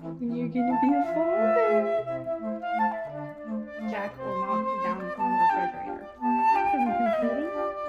You're gonna be a father. Jack will knock down from the refrigerator. From computing?